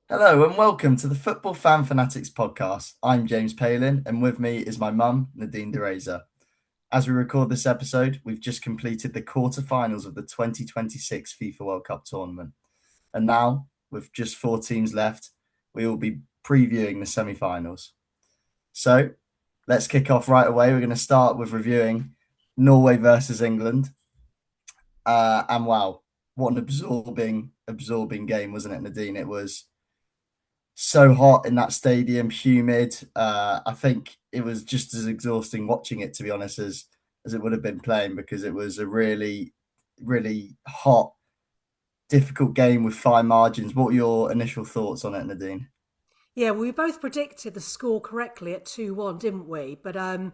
Hello and welcome to the Football Fan Fanatics Podcast. I'm James Palin and with me is my mum, Nadine Dereza. As we record this episode, we've just completed the quarterfinals of the 2026 FIFA World Cup tournament. And now, with just 4 teams left, we will be previewing the semi-finals. So, let's kick off right away. We're going to start with reviewing Norway versus England. And wow, what an absorbing game, wasn't it, Nadine? It was so hot in that stadium, humid. I think it was just as exhausting watching it, to be honest, as it would have been playing, because it was a really hot, difficult game with fine margins. What were your initial thoughts on it, Nadine? Yeah, we both predicted the score correctly at 2-1, didn't we? But I'm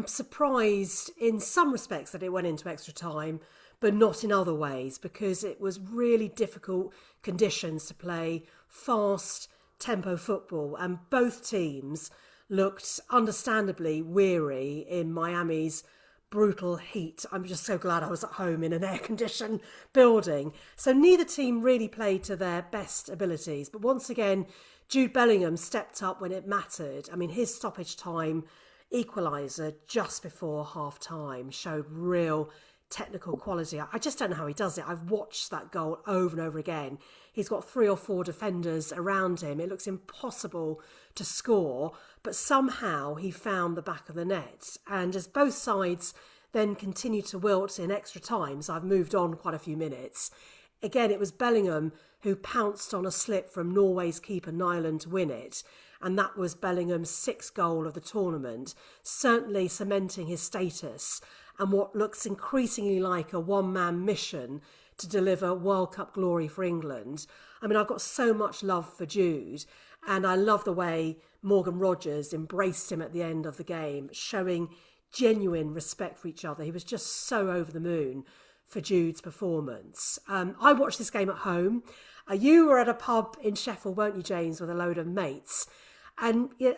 surprised in some respects that it went into extra time, but not in other ways, because it was really difficult conditions to play fast tempo football, and both teams looked understandably weary in Miami's brutal heat. I'm just so glad I was at home in an air conditioned building. So neither team really played to their best abilities. But once again, Jude Bellingham stepped up when it mattered. I mean, his stoppage time equaliser just before half time showed real technical quality. I just don't know how he does it. I've watched that goal over and over again. He's got 3 or 4 defenders around him. It looks impossible to score, but somehow he found the back of the net. And as both sides then continued to wilt in extra time, so I've moved on quite a few minutes, again, it was Bellingham who pounced on a slip from Norway's keeper Nyland to win it. And that was Bellingham's 6th goal of the tournament, certainly cementing his status and what looks increasingly like a one-man mission to deliver World Cup glory for England. I mean, I've got so much love for Jude, and I love the way Morgan Rogers embraced him at the end of the game, showing genuine respect for each other. He was just so over the moon for Jude's performance. I watched this game at home. You were at a pub in Sheffield, weren't you, James, with a load of mates? And do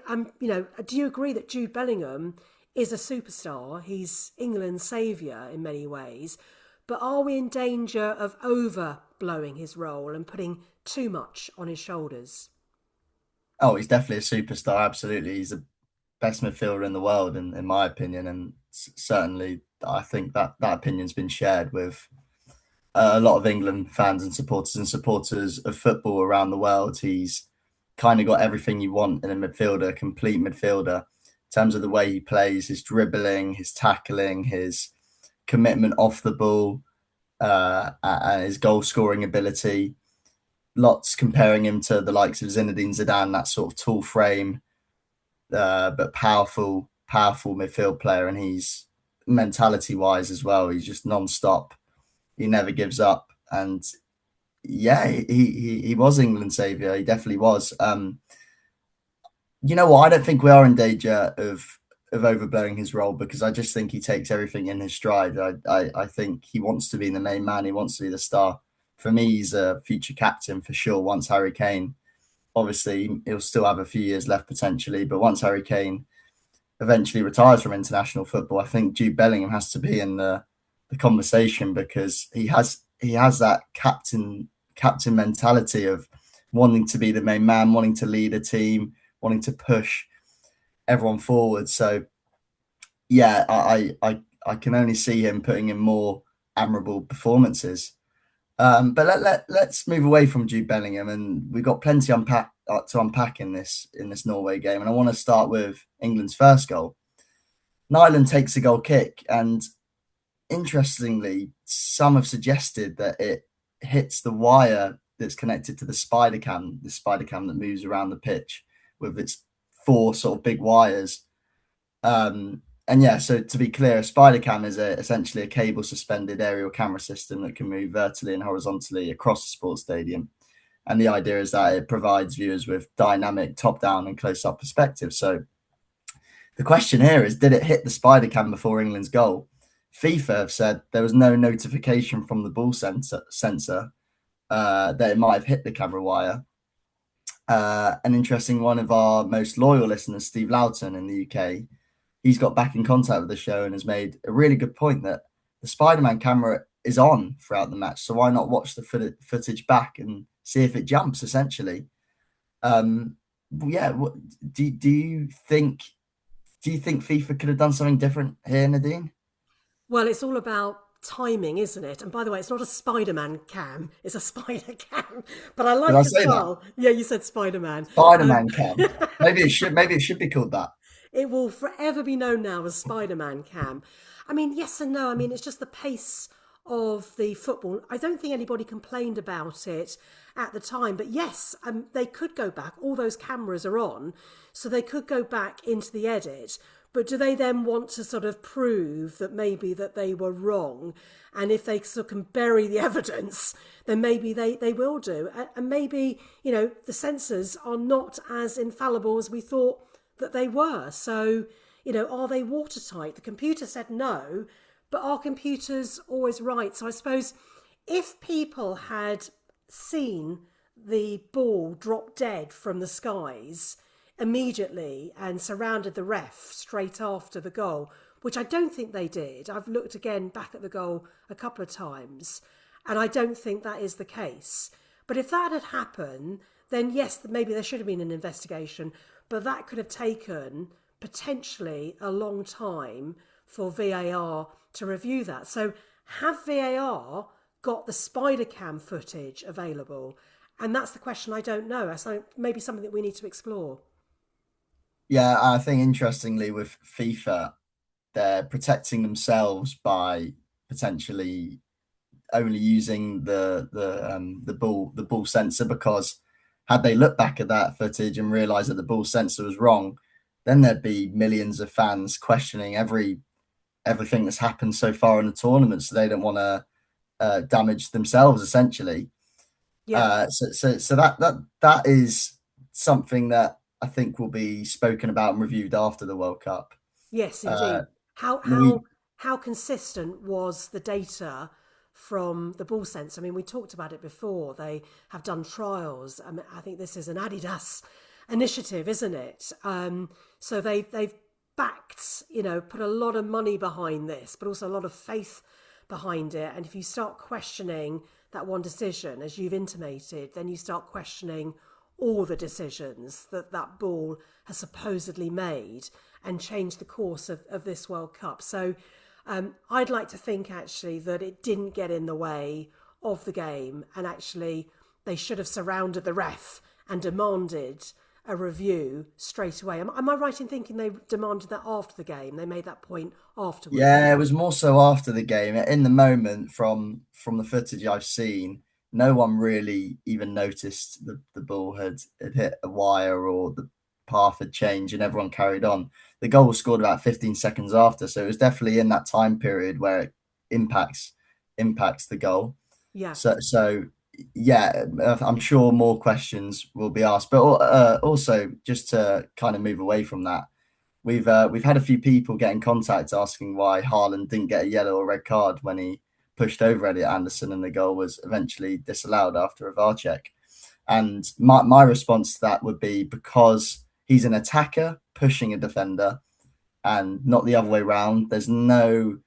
you agree that Jude Bellingham is a superstar? He's England's saviour in many ways. But are we in danger of overblowing his role and putting too much on his shoulders? Oh, he's definitely a superstar. Absolutely, he's the best midfielder in the world, in my opinion, and certainly I think that opinion's been shared with a lot of England fans and supporters of football around the world. He's kind of got everything you want in a midfielder, a complete midfielder, in terms of the way he plays, his dribbling, his tackling, his commitment off the ball, and his goal scoring ability. Lots comparing him to the likes of Zinedine Zidane, that sort of tall frame, but powerful midfield player. And he's mentality wise as well. He's just non-stop. He never gives up. And yeah, he was England's saviour. He definitely was. You know what? I don't think we are in danger of overblowing his role, because I just think he takes everything in his stride. I think he wants to be the main man. He wants to be the star. For me, he's a future captain for sure. Once Harry Kane, obviously, he'll still have a few years left potentially, but once Harry Kane eventually retires from international football, I think Jude Bellingham has to be in the conversation, because he has that captain mentality of wanting to be the main man, wanting to lead a team, wanting to push everyone forward. So yeah, I can only see him putting in more admirable performances. But let's move away from Jude Bellingham, and we've got plenty to unpack in this Norway game. And I want to start with England's first goal. Nyland takes a goal kick, and interestingly, some have suggested that it hits the wire that's connected to the spider cam that moves around the pitch with its 4 sort of big wires. And yeah, so to be clear, a spider cam is essentially a cable suspended aerial camera system that can move vertically and horizontally across the sports stadium. And the idea is that it provides viewers with dynamic top down and close up perspective. So the question here is, did it hit the spider cam before England's goal? FIFA have said there was no notification from the ball sensor that it might have hit the camera wire. An interesting one of our most loyal listeners, Steve Loughton in the UK, he's got back in contact with the show and has made a really good point that the Spider-Man camera is on throughout the match. So why not watch the footage back and see if it jumps, essentially? Um, yeah, do you think FIFA could have done something different here, Nadine? Well, it's all about timing, isn't it? And by the way, it's not a Spider-Man cam; it's a spider cam. But I Did I like the say that? style. Yeah, you said Spider-Man. Um, Spider-Man cam. Maybe it should be called that. It will forever be known now as Spider-Man cam. I mean, yes and no. I mean, it's just the pace of the football. I don't think anybody complained about it at the time, but yes, they could go back. All those cameras are on, so they could go back into the edit. But do they then want to sort of prove that maybe that they were wrong? And if they sort of can bury the evidence, then maybe they will do. And maybe, the censors are not as infallible as we thought that they were. So, are they watertight? The computer said no, but are computers always right? So I suppose if people had seen the ball drop dead from the skies immediately and surrounded the ref straight after the goal, which I don't think they did. I've looked again back at the goal a couple of times, and I don't think that is the case. But if that had happened, then yes, maybe there should have been an investigation, but that could have taken potentially a long time for VAR to review that. So have VAR got the spider cam footage available? And that's the question I don't know. So maybe something that we need to explore. Yeah, I think interestingly with FIFA, they're protecting themselves by potentially only using the ball sensor, because had they looked back at that footage and realized that the ball sensor was wrong, then there'd be millions of fans questioning everything that's happened so far in the tournament. So they don't want to damage themselves essentially. Yeah. So that is something that I think will be spoken about and reviewed after the World Cup. Yes, Uh, indeed. How Norwe- how how consistent was the data from the ball sense? I mean, we talked about it before. They have done trials. I mean, I think this is an Adidas initiative, isn't it? So they've backed, put a lot of money behind this, but also a lot of faith behind it. And if you start questioning that one decision, as you've intimated, then you start questioning all the decisions that that ball has supposedly made and changed the course of this World Cup. So I'd like to think actually that it didn't get in the way of the game, and actually they should have surrounded the ref and demanded a review straight away. Am I right in thinking they demanded that after the game? They made that point afterwards. Yeah, it was more so after the game. In the moment, from the footage I've seen, no one really even noticed the ball had hit a wire or the path had changed, and everyone carried on. The goal was scored about 15 seconds after, so it was definitely in that time period where it impacts the goal. Yeah. So yeah, I'm sure more questions will be asked, but also just to kind of move away from that. We've had a few people get in contact asking why Haaland didn't get a yellow or red card when he pushed over Elliot Anderson and the goal was eventually disallowed after a VAR check. And my response to that would be because he's an attacker pushing a defender and not the other way around. There's no,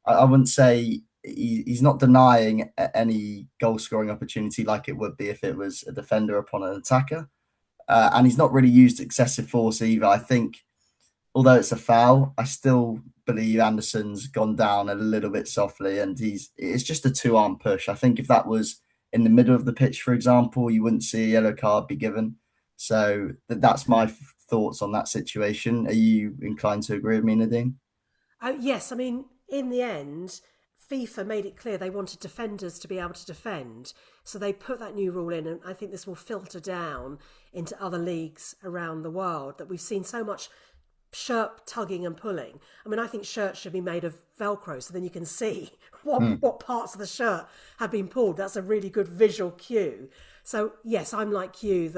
I wouldn't say he's not denying any goal scoring opportunity like it would be if it was a defender upon an attacker. And he's not really used excessive force either. I think although it's a foul, I still believe Anderson's gone down a little bit softly, and it's just a two-arm push. I think if that was in the middle of the pitch, for example, you wouldn't see a yellow card be given. So that's my thoughts on that situation. Are you inclined to agree with me, Nadine? Yes, I mean, in the end, FIFA made it clear they wanted defenders to be able to defend. So they put that new rule in, and I think this will filter down into other leagues around the world, that we've seen so much shirt tugging and pulling. I mean, I think shirts should be made of Velcro so then you can see what parts of the shirt have been pulled. That's a really good visual cue. So yes, I'm like you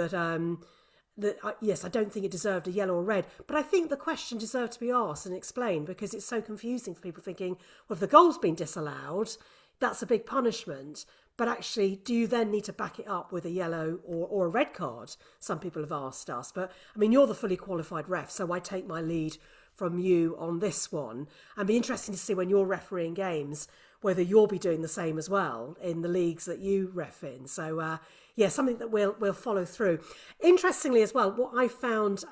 yes, I don't think it deserved a yellow or red, but I think the question deserved to be asked and explained, because it's so confusing for people thinking, well, if the goal's been disallowed, that's a big punishment. But actually, do you then need to back it up with a yellow or a red card? Some people have asked us. But, I mean, you're the fully qualified ref, so I take my lead from you on this one. And be interesting to see when you're refereeing games, whether you'll be doing the same as well in the leagues that you ref in. So, yeah, something that we'll follow through. Interestingly as well, what I found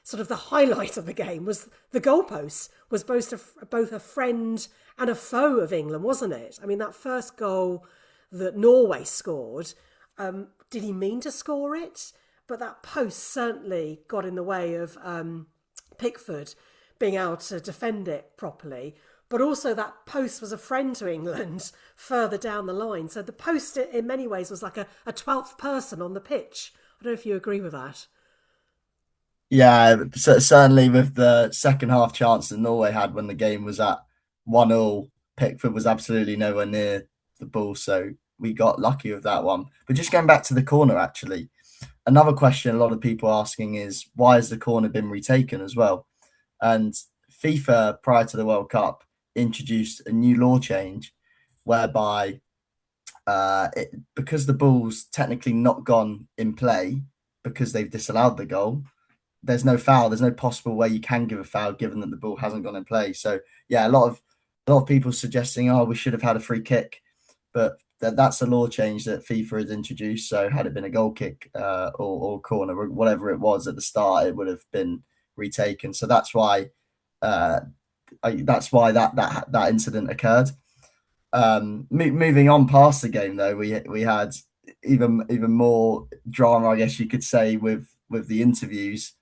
sort of the highlight of the game was the goalpost was both a friend and a foe of England, wasn't it? I mean, that first goal that Norway scored, did he mean to score it? But that post certainly got in the way of Pickford being able to defend it properly. But also that post was a friend to England further down the line. So the post in many ways was like a 12th person on the pitch. I don't know if you agree with that. Yeah, certainly with the second half chance that Norway had when the game was at 1-1, Pickford was absolutely nowhere near the ball, so we got lucky with that one. But just going back to the corner, actually, another question a lot of people are asking is why has the corner been retaken as well? And FIFA, prior to the World Cup, introduced a new law change whereby because the ball's technically not gone in play because they've disallowed the goal, there's no foul. There's no possible way you can give a foul given that the ball hasn't gone in play. So yeah, a lot of people suggesting, oh, we should have had a free kick, but that's a law change that FIFA has introduced. So had it been a goal kick or corner, whatever it was at the start, it would have been retaken. So that's why that incident occurred. Moving on past the game, though, we had even more drama, I guess you could say, with the interviews.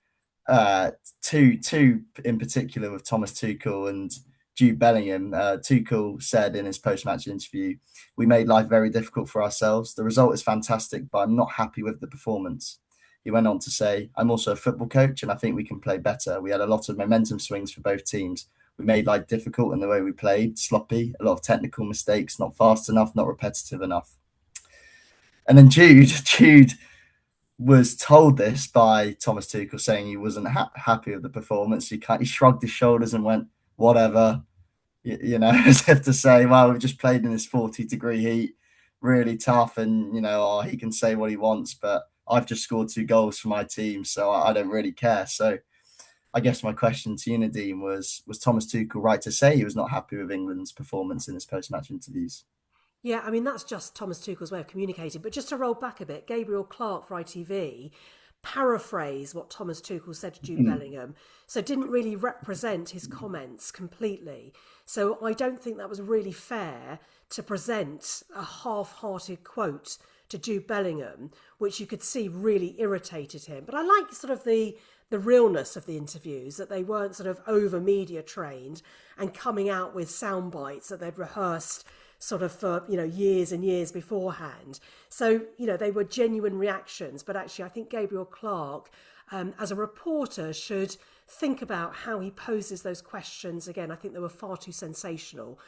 Two in particular with Thomas Tuchel and Jude Bellingham. Tuchel said in his post-match interview, "We made life very difficult for ourselves. The result is fantastic, but I'm not happy with the performance." He went on to say, "I'm also a football coach and I think we can play better. We had a lot of momentum swings for both teams. We made life difficult in the way we played, sloppy, a lot of technical mistakes, not fast enough, not repetitive enough." And then Jude was told this by Thomas Tuchel, saying he wasn't happy with the performance. He shrugged his shoulders and went, "Whatever," as if to say, "Well, we've just played in this 40-degree heat, really tough, and he can say what he wants, but I've just scored 2 goals for my team, so I don't really care." So I guess my question to you, Nadine, was Thomas Tuchel right to say he was not happy with England's performance in his post-match interviews? Yeah, I mean, that's just Thomas Tuchel's way of communicating. But just to roll back a bit, Gabriel Clark for ITV paraphrased what Thomas Tuchel said to Jude Bellingham, so didn't really represent his comments completely. So I don't think that was really fair to present a half-hearted quote to Jude Bellingham, which you could see really irritated him. But I like sort of the realness of the interviews, that they weren't sort of over media trained and coming out with sound bites that they'd rehearsed sort of for, years and years beforehand. So, they were genuine reactions. But actually, I think Gabriel Clark, as a reporter, should think about how he poses those questions. Again, I think they were far too sensational.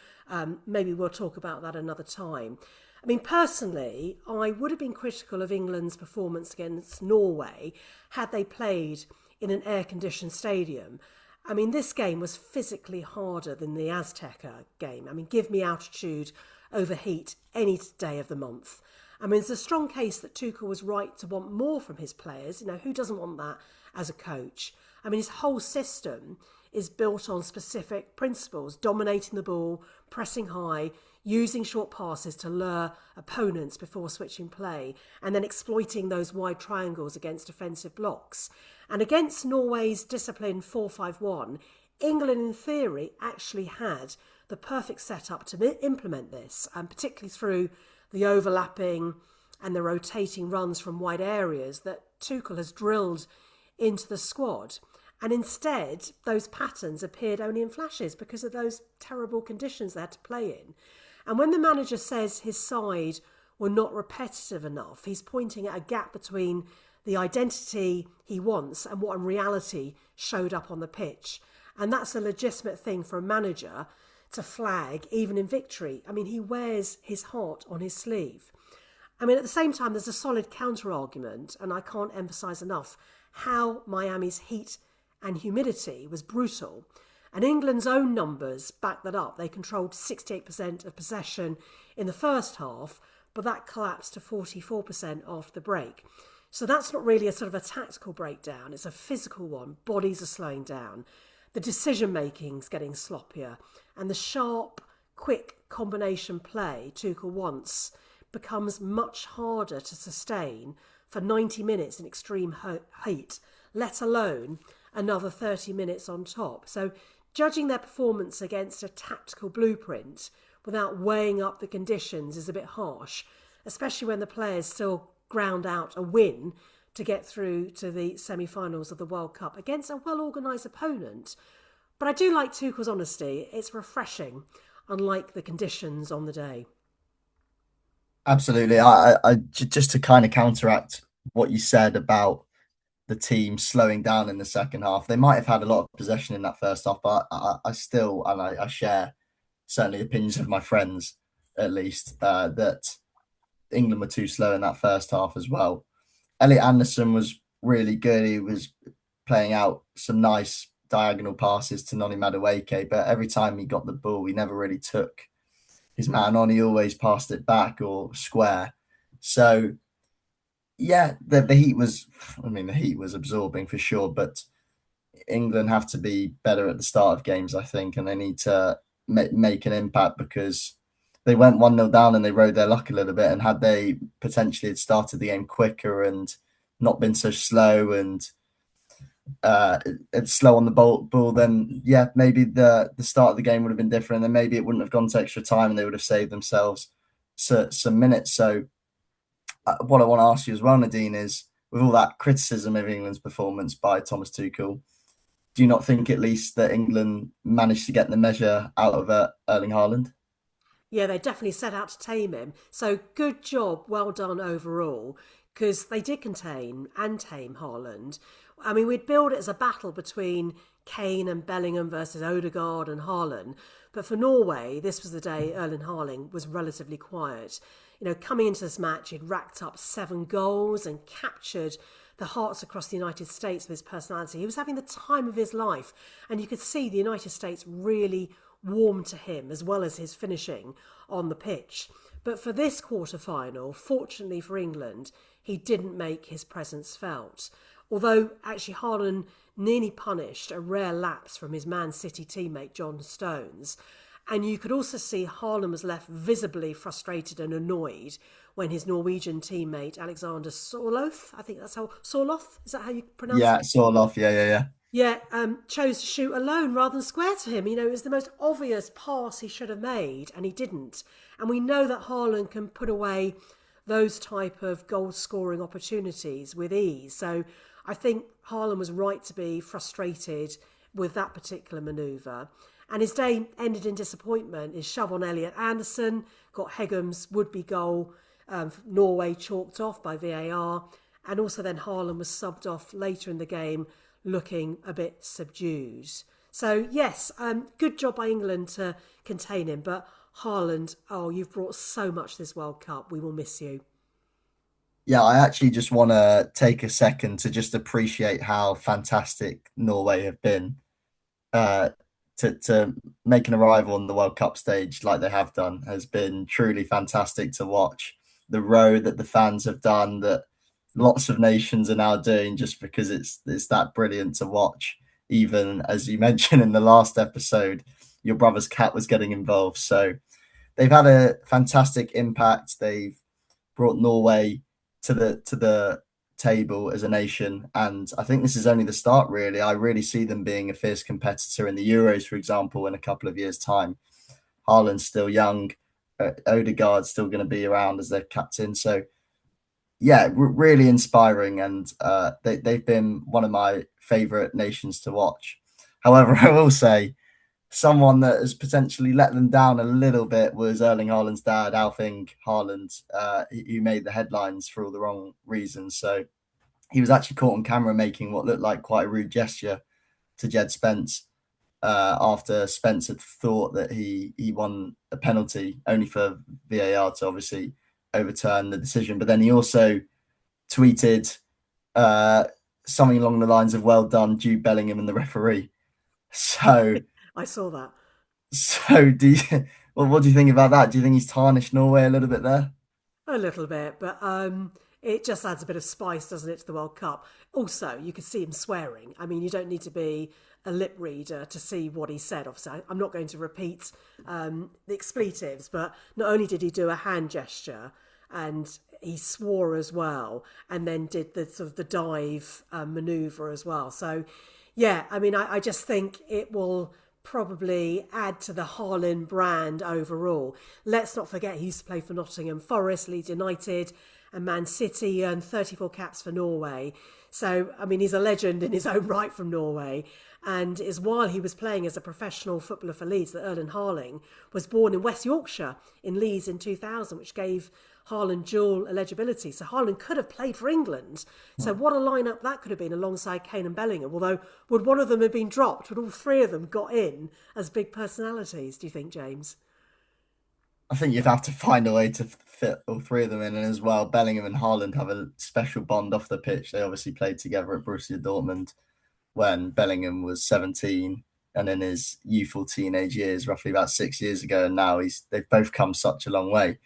Maybe we'll talk about that another time. I mean, personally, I would have been critical of England's performance against Norway had they played in an air-conditioned stadium. I mean, this game was physically harder than the Azteca game. I mean, give me altitude over heat any day of the month. I mean, it's a strong case that Tuchel was right to want more from his players. Who doesn't want that as a coach? I mean, his whole system is built on specific principles: dominating the ball, pressing high, using short passes to lure opponents before switching play, and then exploiting those wide triangles against defensive blocks. And against Norway's disciplined 4-5-1, England, in theory, actually had the perfect setup to implement this, and particularly through the overlapping and the rotating runs from wide areas that Tuchel has drilled into the squad. And instead, those patterns appeared only in flashes because of those terrible conditions they had to play in. And when the manager says his side were not repetitive enough, he's pointing at a gap between the identity he wants and what in reality showed up on the pitch. And that's a legitimate thing for a manager to flag, even in victory. I mean, he wears his heart on his sleeve. I mean, at the same time, there's a solid counter-argument, and I can't emphasise enough how Miami's heat and humidity was brutal. And England's own numbers back that up. They controlled 68% of possession in the first half, but that collapsed to 44% after the break. So that's not really a sort of a tactical breakdown. It's a physical one. Bodies are slowing down. The decision-making's getting sloppier. And the sharp, quick combination play Tuchel wants becomes much harder to sustain for 90 minutes in extreme heat, let alone another 30 minutes on top. So judging their performance against a tactical blueprint without weighing up the conditions is a bit harsh, especially when the players still ground out a win to get through to the semi-finals of the World Cup against a well-organised opponent. But I do like Tuchel's honesty. It's refreshing, unlike the conditions on the day. Absolutely. Just to kind of counteract what you said about the team slowing down in the second half. They might have had a lot of possession in that first half, but I still, and I share certainly opinions of my friends, at least, that England were too slow in that first half as well. Elliot Anderson was really good. He was playing out some nice diagonal passes to Noni Madueke, but every time he got the ball, he never really took his man on. He always passed it back or square. So yeah, the heat was, the heat was absorbing for sure, but England have to be better at the start of games, I think, and they need to make an impact, because they went 1-0 down and they rode their luck a little bit. And had they potentially had started the game quicker and not been so slow and slow on the ball, then yeah, maybe the start of the game would have been different, and maybe it wouldn't have gone to extra time and they would have saved themselves some minutes. So what I want to ask you as well, Nadine, is with all that criticism of England's performance by Thomas Tuchel, do you not think at least that England managed to get the measure out of Erling Haaland? Yeah, they definitely set out to tame him. So good job, well done overall, because they did contain and tame Haaland. I mean, we'd build it as a battle between Kane and Bellingham versus Odegaard and Haaland. But for Norway, this was the day Erling Haaland was relatively quiet. You know, coming into this match, he'd racked up 7 goals and captured the hearts across the United States with his personality. He was having the time of his life. And you could see the United States really warmed to him, as well as his finishing on the pitch. But for this quarter-final, fortunately for England, he didn't make his presence felt. Although actually Haaland nearly punished a rare lapse from his Man City teammate John Stones. And you could also see Haaland was left visibly frustrated and annoyed when his Norwegian teammate Alexander Sorloth, I think that's how, Sorloth, is that how you pronounce it? Yeah, Sorloth, yeah. Yeah, chose to shoot alone rather than square to him. You know, it was the most obvious pass he should have made, and he didn't. And we know that Haaland can put away those type of goal-scoring opportunities with ease. So I think Haaland was right to be frustrated with that particular manoeuvre. And his day ended in disappointment. His shove on Elliot Anderson got Hegum's would-be goal, Norway chalked off by VAR. And also then Haaland was subbed off later in the game, looking a bit subdued. So yes, good job by England to contain him. But Haaland, you've brought so much this World Cup. We will miss you. Yeah, I actually just want to take a second to just appreciate how fantastic Norway have been. To make an arrival on the World Cup stage like they have done has been truly fantastic to watch. The row that the fans have done, that lots of nations are now doing, just because it's that brilliant to watch. Even as you mentioned in the last episode, your brother's cat was getting involved. So they've had a fantastic impact. They've brought Norway to the table as a nation, and I think this is only the start, really. I really see them being a fierce competitor in the Euros, for example, in a couple of years' time. Haaland's still young, Odegaard's still going to be around as their captain, so yeah, really inspiring, and they've been one of my favourite nations to watch. However, I will say someone that has potentially let them down a little bit was Erling Haaland's dad, Alfie Eng Haaland, who made the headlines for all the wrong reasons. So he was actually caught on camera making what looked like quite a rude gesture to Jed Spence after Spence had thought that he won a penalty, only for VAR to obviously overturn the decision. But then he also tweeted something along the lines of "Well done, Jude Bellingham and the referee." So I saw that. So what do you think about that? Do you think he's tarnished Norway a little bit there? A little bit, but it just adds a bit of spice, doesn't it, to the World Cup? Also, you could see him swearing. I mean, you don't need to be a lip reader to see what he said. Obviously, I'm not going to repeat the expletives, but not only did he do a hand gesture, and he swore as well, and then did the sort of the dive manoeuvre as well. So, yeah, I mean, I just think it will probably add to the Haaland brand overall. Let's not forget he used to play for Nottingham Forest, Leeds United, and Man City. He earned 34 caps for Norway. So, I mean, he's a legend in his own right from Norway. And it's while he was playing as a professional footballer for Leeds that Erling Haaland was born in West Yorkshire in Leeds in 2000, which gave Haaland dual eligibility. So Haaland could have played for England. So what a lineup that could have been alongside Kane and Bellingham. Although, would one of them have been dropped? Would all three of them got in as big personalities, do you think, James? I think you'd have to find a way to fit all three of them in. And as well, Bellingham and Haaland have a special bond off the pitch. They obviously played together at Borussia Dortmund when Bellingham was 17 and in his youthful teenage years, roughly about 6 years ago. And now they've both come such a long way.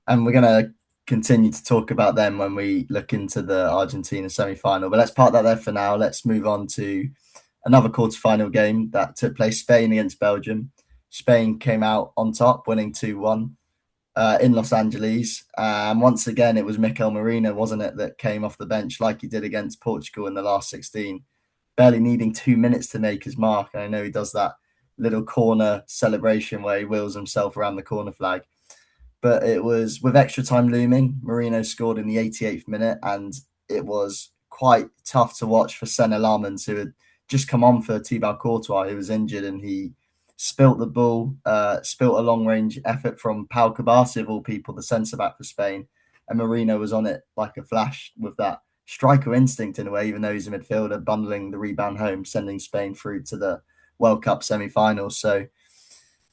And we're going to continue to talk about them when we look into the Argentina semi-final. But let's park that there for now. Let's move on to another quarter-final game that took place, Spain against Belgium. Spain came out on top, winning 2-1 in Los Angeles. And once again, it was Mikel Merino, wasn't it, that came off the bench like he did against Portugal in the last 16, barely needing 2 minutes to make his mark. And I know he does that little corner celebration where he wheels himself around the corner flag. But it was with extra time looming. Merino scored in the 88th minute, and it was quite tough to watch for Sen Haaland, who had just come on for Thibaut Courtois, who was injured, and he spilt the ball, spilt a long-range effort from Pau Kabasi, of all people, the centre-back for Spain. And Merino was on it like a flash with that striker instinct in a way, even though he's a midfielder, bundling the rebound home, sending Spain through to the World Cup semi-finals. So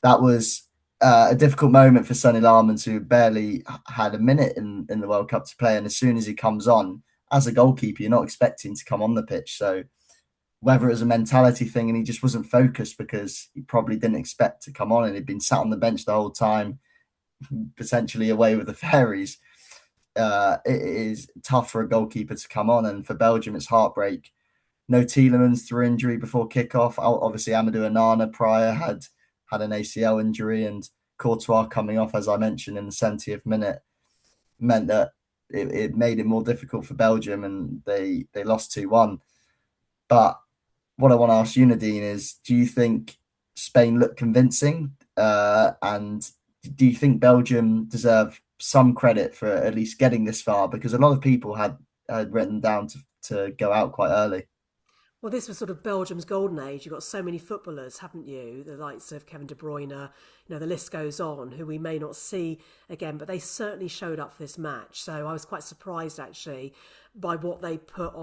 that was a difficult moment for Sonny Larmans, who barely had a minute in the World Cup to play. And as soon as he comes on, as a goalkeeper, you're not expecting to come on the pitch. So whether it was a mentality thing and he just wasn't focused because he probably didn't expect to come on and he'd been sat on the bench the whole time, potentially away with the fairies, it is tough for a goalkeeper to come on. And for Belgium, it's heartbreak. No Tielemans through injury before kickoff. Obviously, Amadou Onana prior had an ACL injury, and Courtois coming off, as I mentioned, in the 70th minute meant that it made it more difficult for Belgium, and they lost 2-1. But what I want to ask you, Nadine, is do you think Spain looked convincing? And do you think Belgium deserve some credit for at least getting this far? Because a lot of people had written down to go out quite early. Well, this was sort of Belgium's golden age. You've got so many footballers, haven't you? The likes of Kevin De Bruyne, the list goes on, who we may not see again, but they certainly showed up for this match. So I was quite surprised, actually, by what they put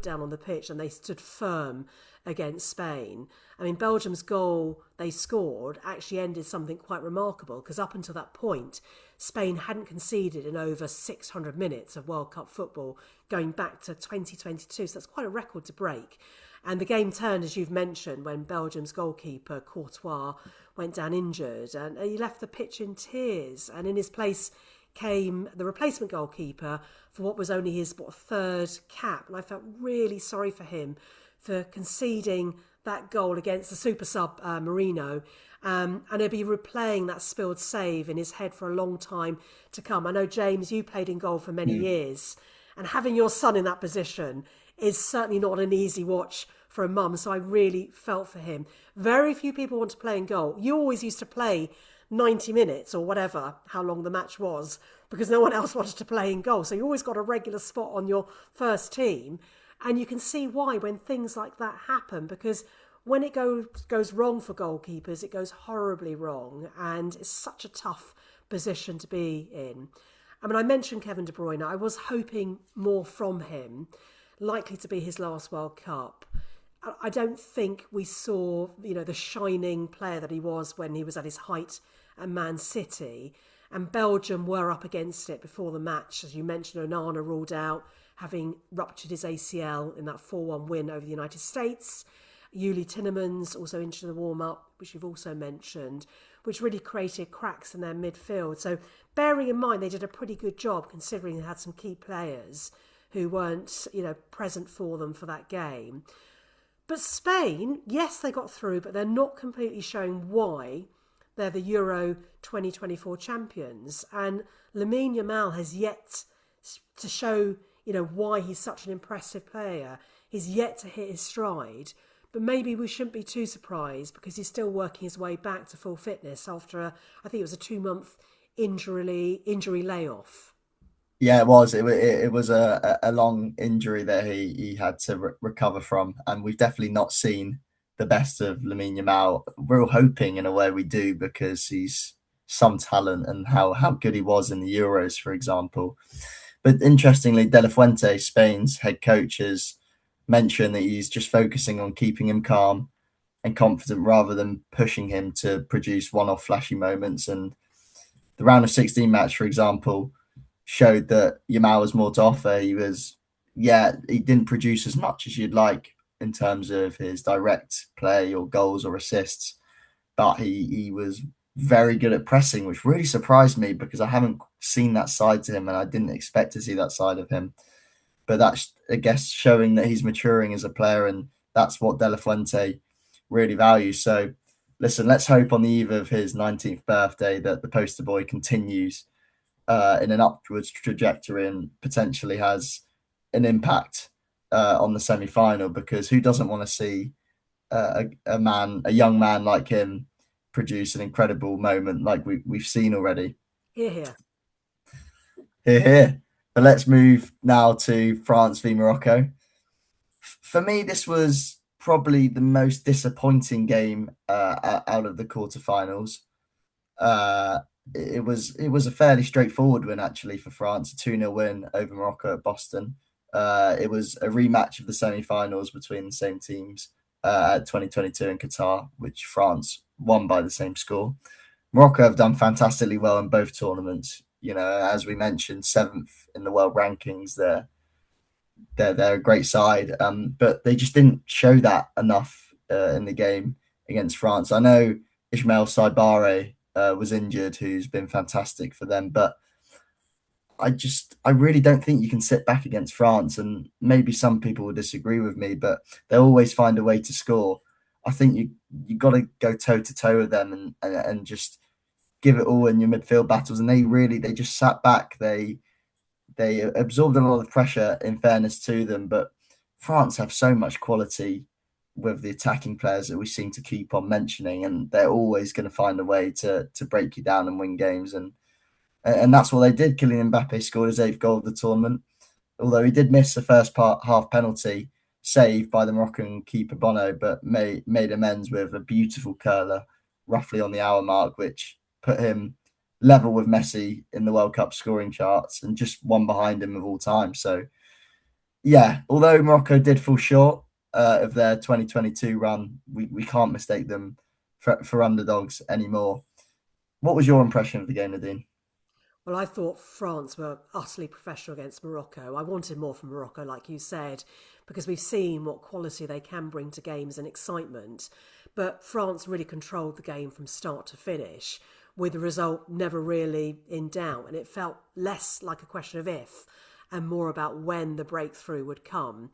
down on the pitch, and they stood firm against Spain. I mean, Belgium's goal they scored actually ended something quite remarkable, because up until that point, Spain hadn't conceded in over 600 minutes of World Cup football going back to 2022. So that's quite a record to break. And the game turned, as you've mentioned, when Belgium's goalkeeper, Courtois, went down injured, and he left the pitch in tears. And in his place came the replacement goalkeeper for what was only his third cap. And I felt really sorry for him for conceding that goal against the super sub Merino. And he'll be replaying that spilled save in his head for a long time to come. I know, James, you played in goal for many years, and having your son in that position is certainly not an easy watch for a mum. So I really felt for him. Very few people want to play in goal. You always used to play 90 minutes or whatever, how long the match was, because no one else wanted to play in goal. So you always got a regular spot on your first team. And you can see why when things like that happen, because when it goes wrong for goalkeepers, it goes horribly wrong. And it's such a tough position to be in. I mean, I mentioned Kevin De Bruyne. I was hoping more from him, likely to be his last World Cup. I don't think we saw, the shining player that he was when he was at his height at Man City. And Belgium were up against it before the match. As you mentioned, Onana ruled out, having ruptured his ACL in that 4-1 win over the United States. Yuli Tielemans also into the warm-up, which you've also mentioned, which really created cracks in their midfield. So bearing in mind they did a pretty good job, considering they had some key players who weren't, present for them for that game. But Spain, yes, they got through, but they're not completely showing why They're the Euro 2024 champions. And Lamine Yamal has yet to show, why he's such an impressive player. He's yet to hit his stride. But maybe we shouldn't be too surprised because he's still working his way back to full fitness after, I think it was a 2-month injury layoff. Yeah, it was. It was a long injury that he had to recover from, and we've definitely not seen the best of Lamine Yamal. We're all hoping in a way we do because he's some talent and how good he was in the Euros, for example. But interestingly, De La Fuente, Spain's head coach, has mentioned that he's just focusing on keeping him calm and confident rather than pushing him to produce one-off flashy moments. And the round of 16 match, for example, showed that Yamal was more to offer. He didn't produce as much as you'd like in terms of his direct play or goals or assists, but he was very good at pressing, which really surprised me because I haven't seen that side to him and I didn't expect to see that side of him. But that's, I guess, showing that he's maturing as a player, and that's what De La Fuente really values. So, listen, let's hope on the eve of his 19th birthday that the poster boy continues in an upwards trajectory and potentially has an impact on the semi-final, because who doesn't want to see a young man like him produce an incredible moment like we've seen already. Here. Here. But let's move now to France v Morocco. For me, this was probably the most disappointing game out of the quarterfinals. It was a fairly straightforward win actually for France, a 2-0 win over Morocco at Boston. It was a rematch of the semi-finals between the same teams at 2022 in Qatar, which France won by the same score. Morocco have done fantastically well in both tournaments. As we mentioned, 7th in the world rankings. They're a great side, but they just didn't show that enough in the game against France. I know Ismail Saibare was injured, who's been fantastic for them, but I really don't think you can sit back against France, and maybe some people will disagree with me, but they always find a way to score. I think you got to go toe to toe with them and just give it all in your midfield battles. And they just sat back. They absorbed a lot of pressure, in fairness to them, but France have so much quality with the attacking players that we seem to keep on mentioning, and they're always going to find a way to break you down and win games. And that's what they did. Kylian Mbappe scored his 8th goal of the tournament, although he did miss the first half penalty saved by the Moroccan keeper Bono, but made amends with a beautiful curler roughly on the hour mark, which put him level with Messi in the World Cup scoring charts and just one behind him of all time. So, yeah, although Morocco did fall short of their 2022 run, we can't mistake them for underdogs anymore. What was your impression of the game, Nadine? Well, I thought France were utterly professional against Morocco. I wanted more from Morocco, like you said, because we've seen what quality they can bring to games and excitement. But France really controlled the game from start to finish, with the result never really in doubt. And it felt less like a question of if and more about when the breakthrough would come.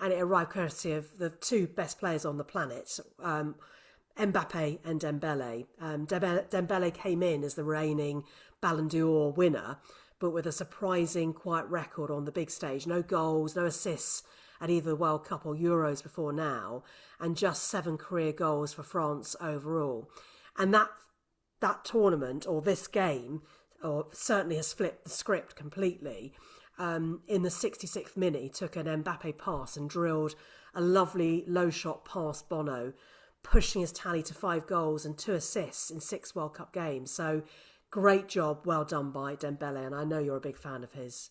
And it arrived courtesy of the two best players on the planet, Mbappe and Dembele. Dembele came in as the reigning Ballon d'Or winner, but with a surprising quiet record on the big stage. No goals, no assists at either the World Cup or Euros before now, and just 7 career goals for France overall. And that tournament, or this game, certainly has flipped the script completely. In the 66th minute, he took an Mbappe pass and drilled a lovely low shot past Bono, pushing his tally to 5 goals and 2 assists in 6 World Cup games. So great job, well done by Dembele, and I know you're a big fan of his.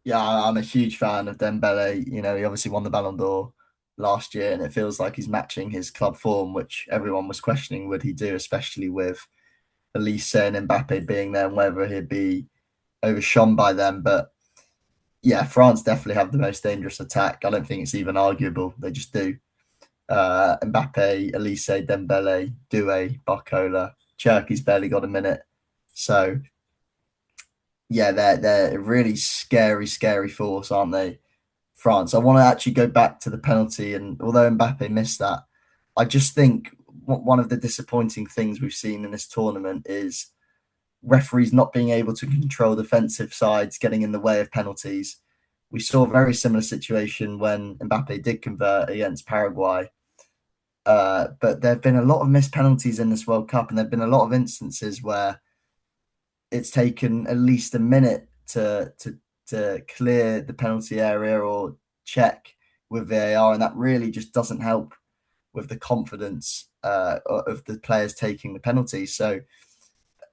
Yeah, I'm a huge fan of Dembele. He obviously won the Ballon d'Or last year, and it feels like he's matching his club form, which everyone was questioning would he do, especially with Elise and Mbappe being there and whether he'd be overshone by them. But yeah, France definitely have the most dangerous attack. I don't think it's even arguable. They just do. Mbappe, Elise, Dembele, Doué, Barcola. Cherky's barely got a minute. So yeah, they're a really scary force, aren't they? France. I want to actually go back to the penalty, and although Mbappe missed that, I just think one of the disappointing things we've seen in this tournament is referees not being able to control defensive sides, getting in the way of penalties. We saw a very similar situation when Mbappe did convert against Paraguay. But there have been a lot of missed penalties in this World Cup, and there have been a lot of instances where it's taken at least a minute to clear the penalty area or check with VAR, and that really just doesn't help with the confidence of the players taking the penalty. So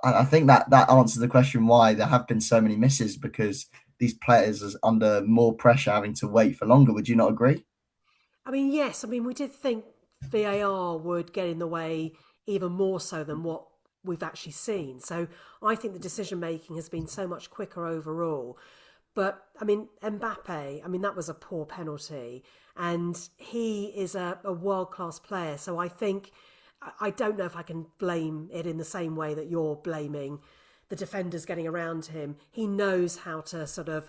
I think that answers the question why there have been so many misses, because these players are under more pressure, having to wait for longer. Would you not agree? I mean, yes. I mean, we did think VAR would get in the way even more so than what we've actually seen. So I think the decision making has been so much quicker overall. But I mean, Mbappe, I mean, that was a poor penalty. And he is a world class player. So I think, I don't know if I can blame it in the same way that you're blaming the defenders getting around him. He knows how to sort of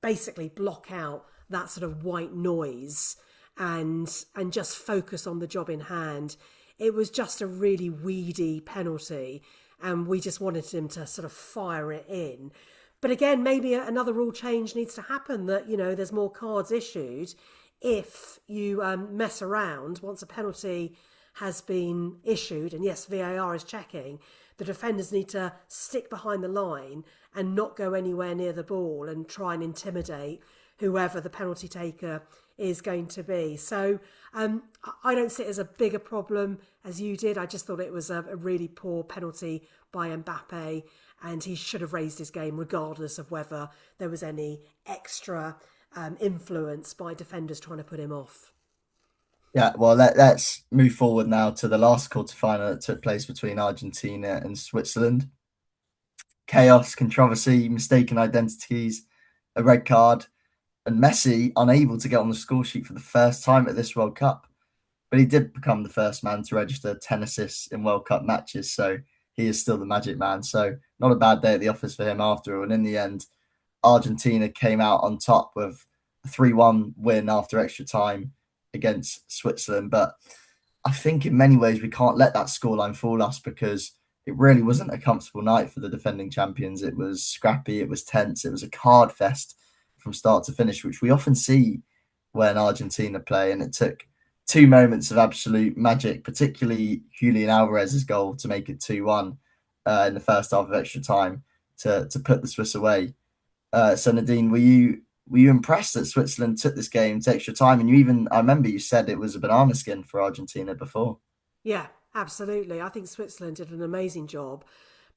basically block out that sort of white noise and just focus on the job in hand. It was just a really weedy penalty, and we just wanted him to sort of fire it in. But again, maybe another rule change needs to happen, that, you know, there's more cards issued if you mess around once a penalty has been issued. And yes, VAR is checking. The defenders need to stick behind the line and not go anywhere near the ball and try and intimidate whoever the penalty taker is going to be. So I don't see it as a bigger problem as you did. I just thought it was a really poor penalty by Mbappe, and he should have raised his game regardless of whether there was any extra influence by defenders trying to put him off. Yeah, well, let's move forward now to the last quarterfinal that took place between Argentina and Switzerland. Chaos, controversy, mistaken identities, a red card, and Messi unable to get on the score sheet for the first time at this World Cup. But he did become the first man to register 10 assists in World Cup matches, so he is still the magic man. So not a bad day at the office for him after all. And in the end, Argentina came out on top with a 3-1 win after extra time against Switzerland. But I think in many ways we can't let that scoreline fool us, because it really wasn't a comfortable night for the defending champions. It was scrappy, it was tense, it was a card fest from start to finish, which we often see when Argentina play. And it took two moments of absolute magic, particularly Julian Alvarez's goal to make it 2-1 in the first half of extra time to put the Swiss away. So Nadine, were you impressed that Switzerland took this game to extra time? And I remember you said it was a banana skin for Argentina before. Yeah, absolutely. I think Switzerland did an amazing job.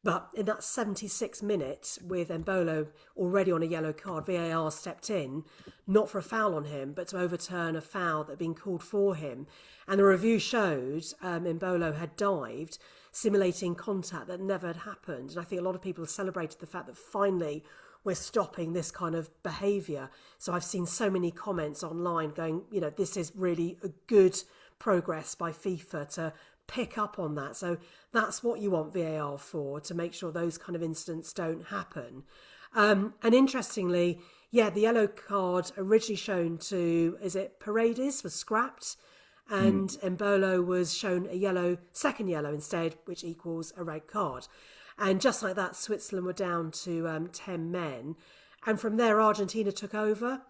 But in that 76 minutes, with Embolo already on a yellow card, VAR stepped in, not for a foul on him, but to overturn a foul that had been called for him. And the review showed Embolo had dived, simulating contact that never had happened. And I think a lot of people celebrated the fact that finally we're stopping this kind of behaviour. So I've seen so many comments online going, you know, this is really a good progress by FIFA to pick up on that. So that's what you want VAR for, to make sure those kind of incidents don't happen. And interestingly, yeah, the yellow card originally shown to, is it Paredes, was scrapped, and Embolo was shown a second yellow instead, which equals a red card. And just like that, Switzerland were down to 10 men. And from there, Argentina took over.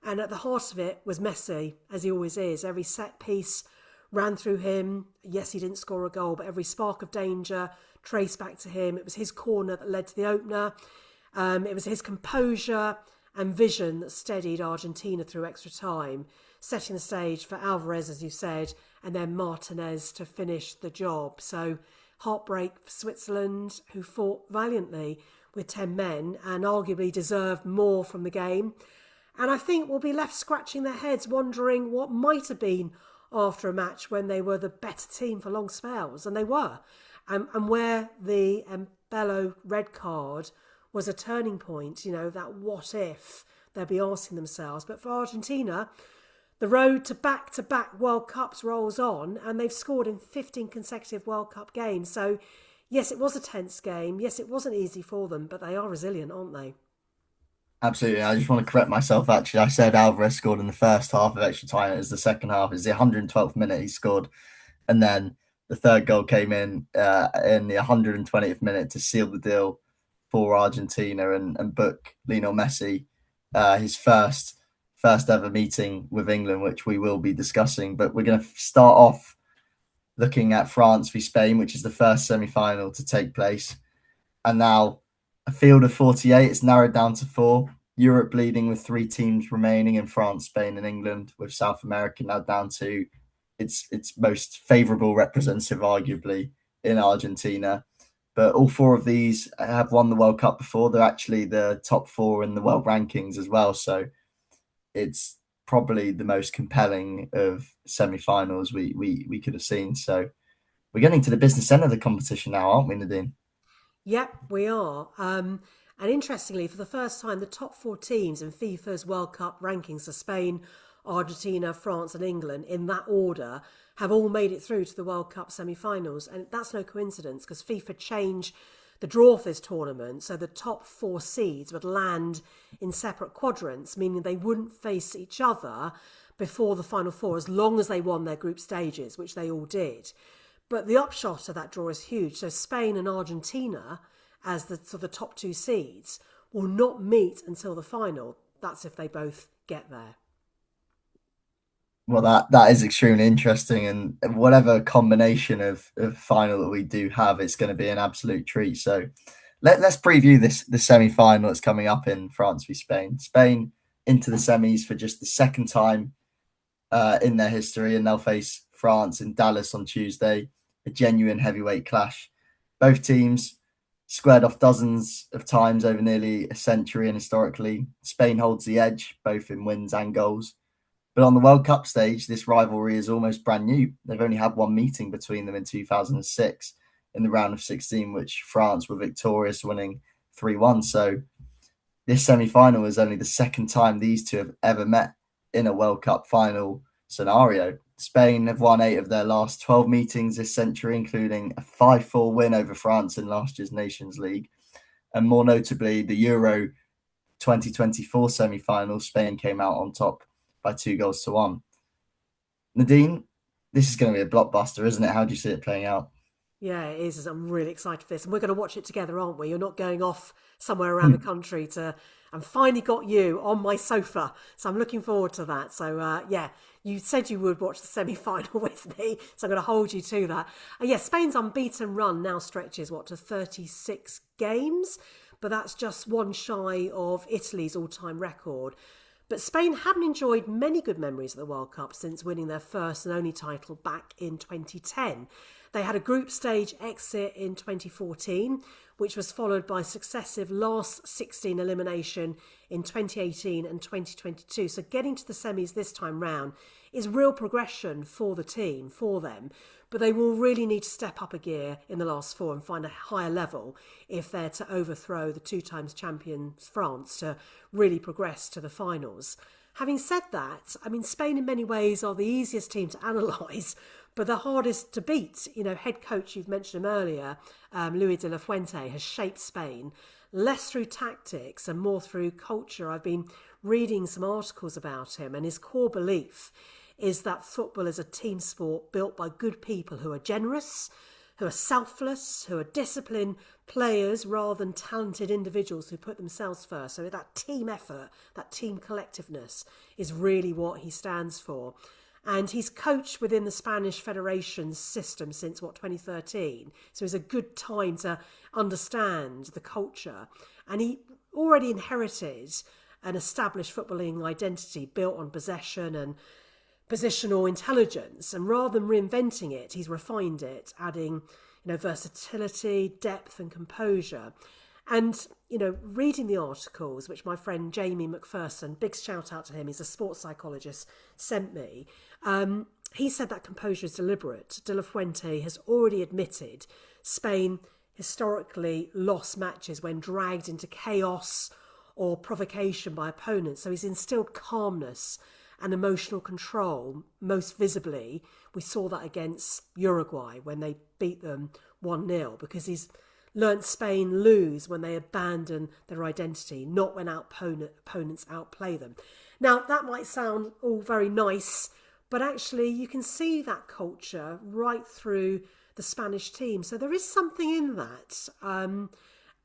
And at the heart of it was Messi, as he always is. Every set piece ran through him. Yes, he didn't score a goal, but every spark of danger traced back to him. It was his corner that led to the opener. It was his composure and vision that steadied Argentina through extra time, setting the stage for Alvarez, as you said, and then Martinez to finish the job. So heartbreak for Switzerland, who fought valiantly with 10 men and arguably deserved more from the game. And I think we'll be left scratching their heads, wondering what might have been after a match when they were the better team for long spells, and they were. And where the Embolo red card was a turning point, you know, that what if they'll be asking themselves. But for Argentina, the road to back-to-back World Cups rolls on, and they've scored in 15 consecutive World Cup games. So, yes, it was a tense game. Yes, it wasn't easy for them, but they are resilient, aren't they? Absolutely. I just want to correct myself, actually. I said Alvarez scored in the first half of extra time. It was the second half. It's the 112th minute he scored. And then The third goal came in the 120th minute to seal the deal for Argentina and book Lionel Messi his first ever meeting with England, which we will be discussing. But we're going to start off looking at France v Spain, which is the first semi-final to take place. And now a field of 48, it's narrowed down to four. Europe leading with three teams remaining in France, Spain, and England, with South America now down to its most favourable representative, arguably, in Argentina. But all four of these have won the World Cup before. They're actually the top four in the world rankings as well. So it's probably the most compelling of semi-finals we could have seen. So we're getting to the business end of the competition now, aren't we, Nadine? Yep, we are. And interestingly, for the first time, the top four teams in FIFA's World Cup rankings are Spain, Argentina, France, and England, in that order, have all made it through to the World Cup semi-finals. And that's no coincidence, because FIFA changed the draw for this tournament so the top four seeds would land in separate quadrants, meaning they wouldn't face each other before the final four, as long as they won their group stages, which they all did. But the upshot of that draw is huge. So Spain and Argentina, as the top two seeds, will not meet until the final. That's if they both get there. Well, that is extremely interesting, and whatever combination of final that we do have, it's going to be an absolute treat. So let's preview the semi final that's coming up in France v Spain. Spain into the semis for just the second time in their history, and they'll face France in Dallas on Tuesday, a genuine heavyweight clash. Both teams squared off dozens of times over nearly a century, and historically, Spain holds the edge, both in wins and goals. But on the World Cup stage, this rivalry is almost brand new. They've only had one meeting between them in 2006 in the round of 16, which France were victorious, winning 3-1. So this semi-final is only the second time these two have ever met in a World Cup final scenario. Spain have won 8 of their last 12 meetings this century, including a 5-4 win over France in last year's Nations League. And more notably, the Euro 2024 semi-final, Spain came out on top by 2-1. Nadine, this is going to be a blockbuster, isn't it? How do you see it playing out? Yeah, it is. I'm really excited for this. And we're going to watch it together, aren't we? You're not going off somewhere around the country to... I've finally got you on my sofa. So I'm looking forward to that. So, yeah, you said you would watch the semi-final with me. So I'm going to hold you to that. And yes, Spain's unbeaten run now stretches, to 36 games? But that's just one shy of Italy's all-time record. But Spain haven't enjoyed many good memories of the World Cup since winning their first and only title back in 2010. They had a group stage exit in 2014, which was followed by successive last 16 elimination in 2018 and 2022. So getting to the semis this time round is real progression for the team, for them. But they will really need to step up a gear in the last four and find a higher level if they're to overthrow the 2 times champion France to really progress to the finals. Having said that, Spain in many ways are the easiest team to analyse, but the hardest to beat. Head coach, you've mentioned him earlier, Luis de la Fuente, has shaped Spain less through tactics and more through culture. I've been reading some articles about him, and his core belief is that football is a team sport built by good people who are generous, who are selfless, who are disciplined players rather than talented individuals who put themselves first. So that team effort, that team collectiveness is really what he stands for. And he's coached within the Spanish Federation's system since, 2013. So it's a good time to understand the culture. And he already inherited an established footballing identity built on possession and positional intelligence. And rather than reinventing it, he's refined it, adding, versatility, depth and composure. And, reading the articles, which my friend Jamie McPherson, big shout out to him, he's a sports psychologist, sent me, he said that composure is deliberate. De La Fuente has already admitted Spain historically lost matches when dragged into chaos or provocation by opponents. So he's instilled calmness and emotional control. Most visibly, we saw that against Uruguay when they beat them 1-0, because he's learnt Spain lose when they abandon their identity, not when opponents outplay them. Now, that might sound all very nice, but actually you can see that culture right through the Spanish team. So there is something in that.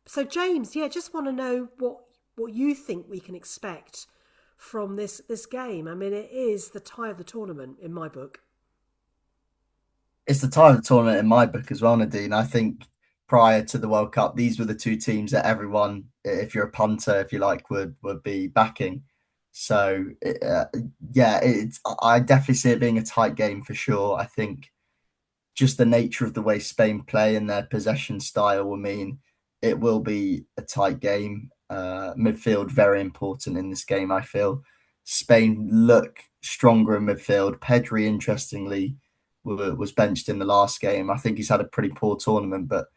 So James, just want to know what you think we can expect from this game. I mean, it is the tie of the tournament in my book. It's the tie of the tournament in my book as well, Nadine. I think prior to the World Cup, these were the two teams that everyone, if you're a punter, if you like, would be backing. So I definitely see it being a tight game for sure. I think just the nature of the way Spain play and their possession style will mean it will be a tight game. Midfield very important in this game. I feel Spain look stronger in midfield. Pedri, interestingly, was benched in the last game. I think he's had a pretty poor tournament, but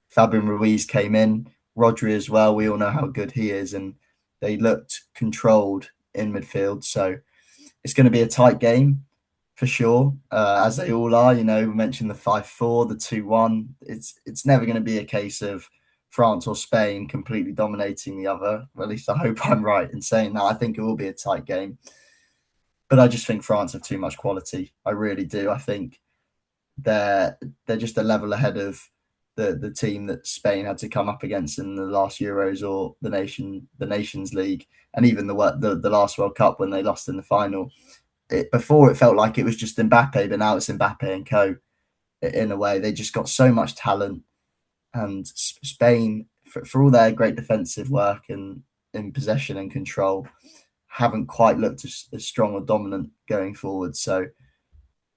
Fabian Ruiz came in. Rodri as well. We all know how good he is, and they looked controlled in midfield. So it's going to be a tight game for sure, as they all are. We mentioned the 5-4, the 2-1. It's never going to be a case of France or Spain completely dominating the other. Or at least I hope I'm right in saying that. I think it will be a tight game. But I just think France have too much quality. I really do. I think they're just a level ahead of the team that Spain had to come up against in the last Euros or the Nations League, and even the last World Cup when they lost in the final. Before it felt like it was just Mbappe, but now it's Mbappe and co. In a way, they just got so much talent, and Spain, for all their great defensive work and in possession and control, haven't quite looked as strong or dominant going forward. So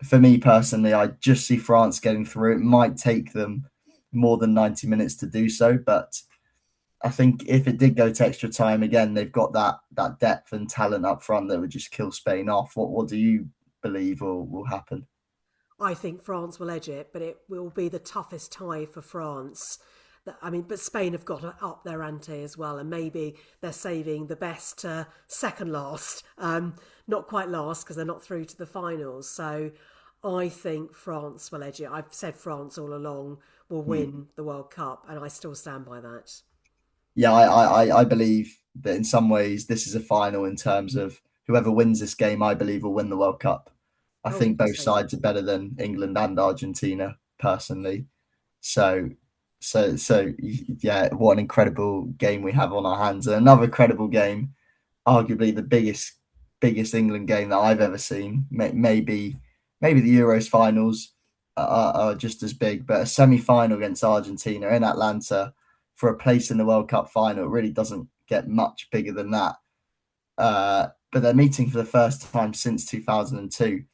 for me personally, I just see France getting through. It might take them more than 90 minutes to do so, but I think if it did go to extra time, again, they've got that depth and talent up front that would just kill Spain off. What do you believe will happen? I think France will edge it, but it will be the toughest tie for France. But Spain have got to up their ante as well, and maybe they're saving the best second last, not quite last because they're not through to the finals. So I think France will edge it. I've said France all along will win the World Cup, and I still stand by that. Yeah, I believe that in some ways this is a final in terms of whoever wins this game, I believe will win the World Cup. I Oh, think both interesting. sides are better than England and Argentina, personally. So, yeah, what an incredible game we have on our hands. And another incredible game, arguably the biggest England game that I've ever seen. Maybe the Euros finals are just as big, but a semi-final against Argentina in Atlanta for a place in the World Cup final, it really doesn't get much bigger than that. But they're meeting for the first time since 2002.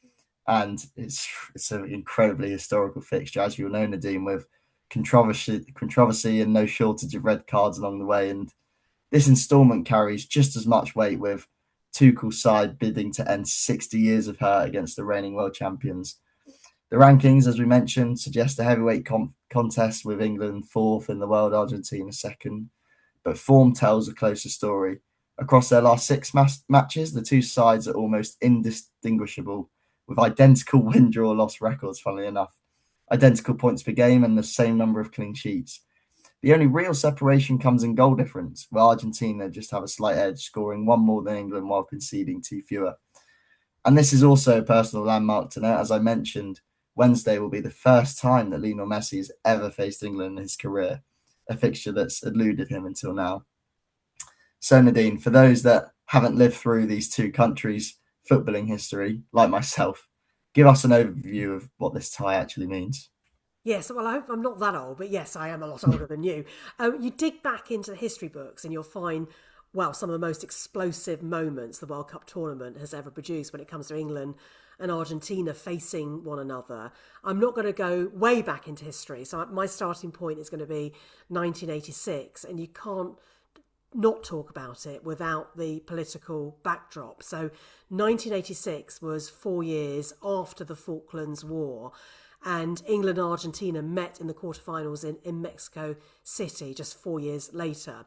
And it's an incredibly historical fixture, as you'll know, Nadine, with controversy and no shortage of red cards along the way. And this instalment carries just as much weight, with Tuchel's side bidding to end 60 years of hurt against the reigning world champions. The rankings, as we mentioned, suggest a heavyweight contest, with England fourth in the world, Argentina second. But form tells a closer story. Across their last six matches, the two sides are almost indistinguishable, with identical win-draw loss records, funnily enough, identical points per game and the same number of clean sheets. The only real separation comes in goal difference, where Argentina just have a slight edge, scoring one more than England while conceding two fewer. And this is also a personal landmark to note. As I mentioned, Wednesday will be the first time that Lionel Messi has ever faced England in his career, a fixture that's eluded him until now. So, Nadine, for those that haven't lived through these two countries' footballing history, like myself, give us an overview of what this tie actually means. Yes, well, I'm not that old, but yes, I am a lot older than you. You dig back into the history books and you'll find, well, some of the most explosive moments the World Cup tournament has ever produced when it comes to England and Argentina facing one another. I'm not going to go way back into history, so my starting point is going to be 1986, and you can't not talk about it without the political backdrop. So 1986 was 4 years after the Falklands War, and England and Argentina met in the quarterfinals in Mexico City just 4 years later.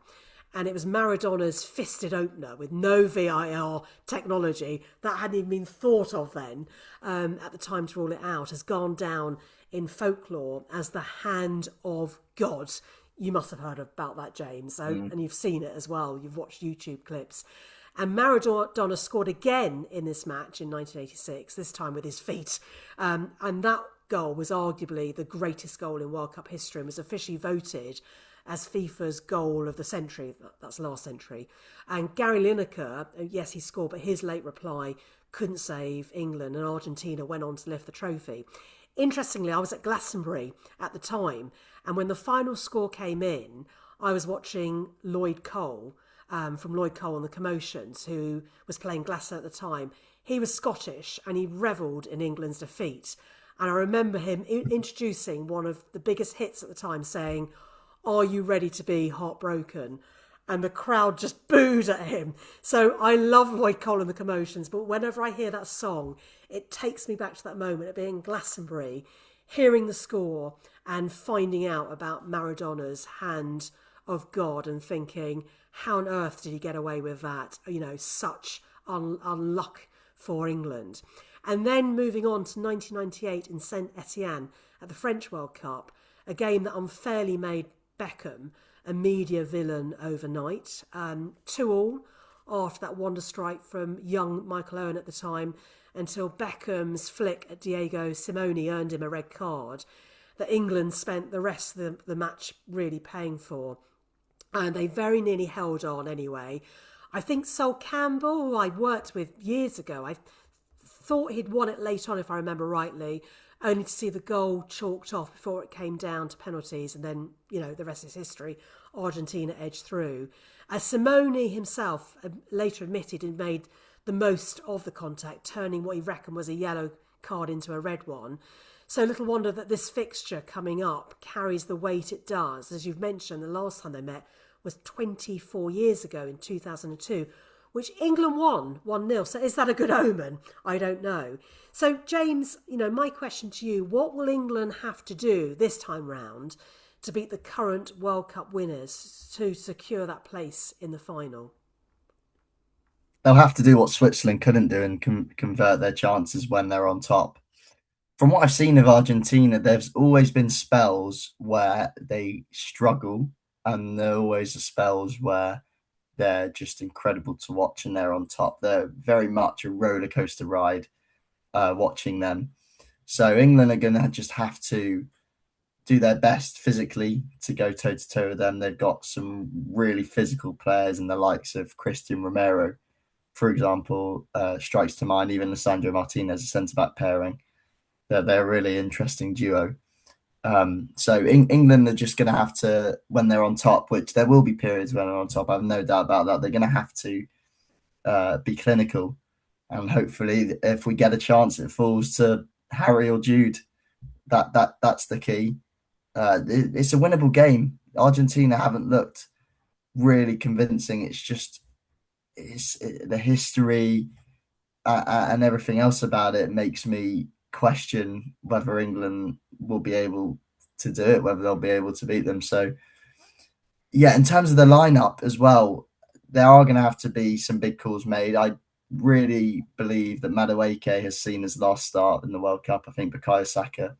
And it was Maradona's fisted opener with no VAR technology that hadn't even been thought of then at the time to rule it out, has gone down in folklore as the hand of God. You must have heard about that, James. And you've seen it as well. You've watched YouTube clips. And Maradona scored again in this match in 1986, this time with his feet. And that goal was arguably the greatest goal in World Cup history and was officially voted as FIFA's goal of the century. That's last century. And Gary Lineker, yes, he scored, but his late reply couldn't save England, and Argentina went on to lift the trophy. Interestingly, I was at Glastonbury at the time, and when the final score came in, I was watching Lloyd Cole, from Lloyd Cole and the Commotions, who was playing Glasgow at the time. He was Scottish, and he revelled in England's defeat. And I remember him introducing one of the biggest hits at the time, saying, "Are you ready to be heartbroken?" And the crowd just booed at him. So I love Lloyd Cole and the Commotions, but whenever I hear that song, it takes me back to that moment of being in Glastonbury, hearing the score and finding out about Maradona's hand of God and thinking, how on earth did he get away with that? You know, such unluck for England. And then moving on to 1998 in Saint Etienne at the French World Cup, a game that unfairly made Beckham a media villain overnight. 2-2 after that wonder strike from young Michael Owen at the time, until Beckham's flick at Diego Simeone earned him a red card that England spent the rest of the match really paying for. And they very nearly held on anyway. I think Sol Campbell, who I worked with years ago, I thought he'd won it late on, if I remember rightly, only to see the goal chalked off before it came down to penalties, and then, you know, the rest is history. Argentina edged through. As Simone himself later admitted, he made the most of the contact, turning what he reckoned was a yellow card into a red one. So little wonder that this fixture coming up carries the weight it does. As you've mentioned, the last time they met was 24 years ago in 2002, which England won 1-0. So is that a good omen? I don't know. So James, you know, my question to you, what will England have to do this time round to beat the current World Cup winners to secure that place in the final? They'll have to do what Switzerland couldn't do and convert their chances when they're on top. From what I've seen of Argentina, there's always been spells where they struggle, and there are always the spells where they're just incredible to watch and they're on top. They're very much a roller coaster ride watching them. So England are going to just have to do their best physically to go toe to toe with them. They've got some really physical players, and the likes of Christian Romero, for example, strikes to mind. Even Lisandro Martinez, a centre-back pairing. They're a really interesting duo. So England are just going to have to, when they're on top, which there will be periods when they're on top, I have no doubt about that, they're going to have to be clinical. And hopefully, if we get a chance, it falls to Harry or Jude. That's the key. It's a winnable game. Argentina haven't looked really convincing. It's just the history and everything else about it makes me question whether England will be able to do it, whether they'll be able to beat them. So, yeah, in terms of the lineup as well, there are going to have to be some big calls made. I really believe that Madueke has seen his last start in the World Cup. I think Bukayo Saka,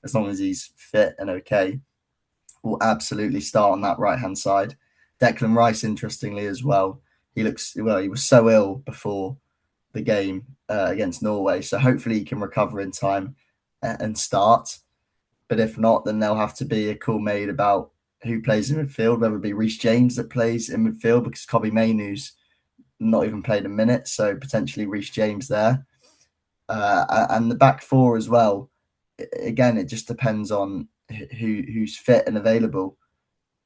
as long as he's fit and okay, will absolutely start on that right-hand side. Declan Rice, interestingly, as well. He was so ill before the game against Norway, so hopefully he can recover in time and start. But if not, then there'll have to be a call made about who plays in midfield, whether it be Reece James that plays in midfield, because Kobbie Mainoo's not even played a minute, so potentially Reece James there. And the back four as well. Again, it just depends on who's fit and available.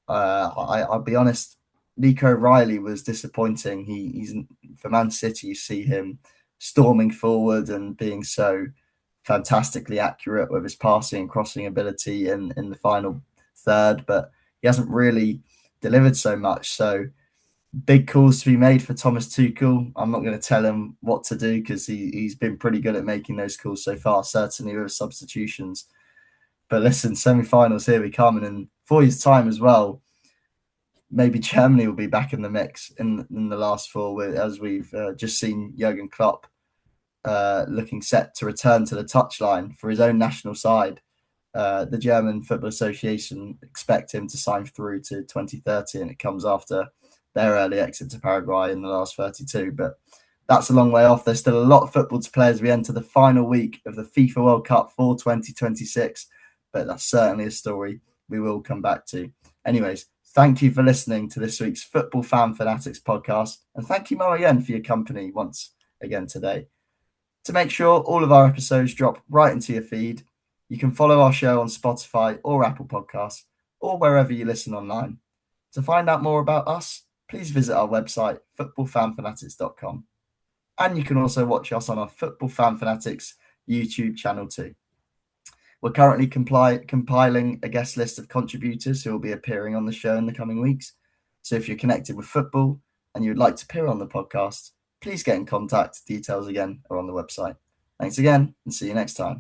I'll be honest, Nico Riley was disappointing. He's for Man City, you see him storming forward and being so fantastically accurate with his passing and crossing ability in the final third, but he hasn't really delivered so much. So big calls to be made for Thomas Tuchel. I'm not going to tell him what to do because he's been pretty good at making those calls so far, certainly with substitutions. But listen, semi-finals, here we come. And in 4 years' time as well, maybe Germany will be back in the mix in the last four, as we've just seen Jurgen Klopp looking set to return to the touchline for his own national side. The German Football Association expect him to sign through to 2030, and it comes after their early exit to Paraguay in the last 32. But that's a long way off. There's still a lot of football to play as we enter the final week of the FIFA World Cup for 2026. But that's certainly a story we will come back to. Anyways, thank you for listening to this week's Football Fan Fanatics podcast. And thank you, Mo, again, for your company once again today. To make sure all of our episodes drop right into your feed, you can follow our show on Spotify or Apple Podcasts, or wherever you listen online. To find out more about us, please visit our website, footballfanfanatics.com. And you can also watch us on our Football Fan Fanatics YouTube channel too. We're currently compiling a guest list of contributors who will be appearing on the show in the coming weeks. So if you're connected with football and you would like to appear on the podcast, please get in contact. Details again are on the website. Thanks again and see you next time.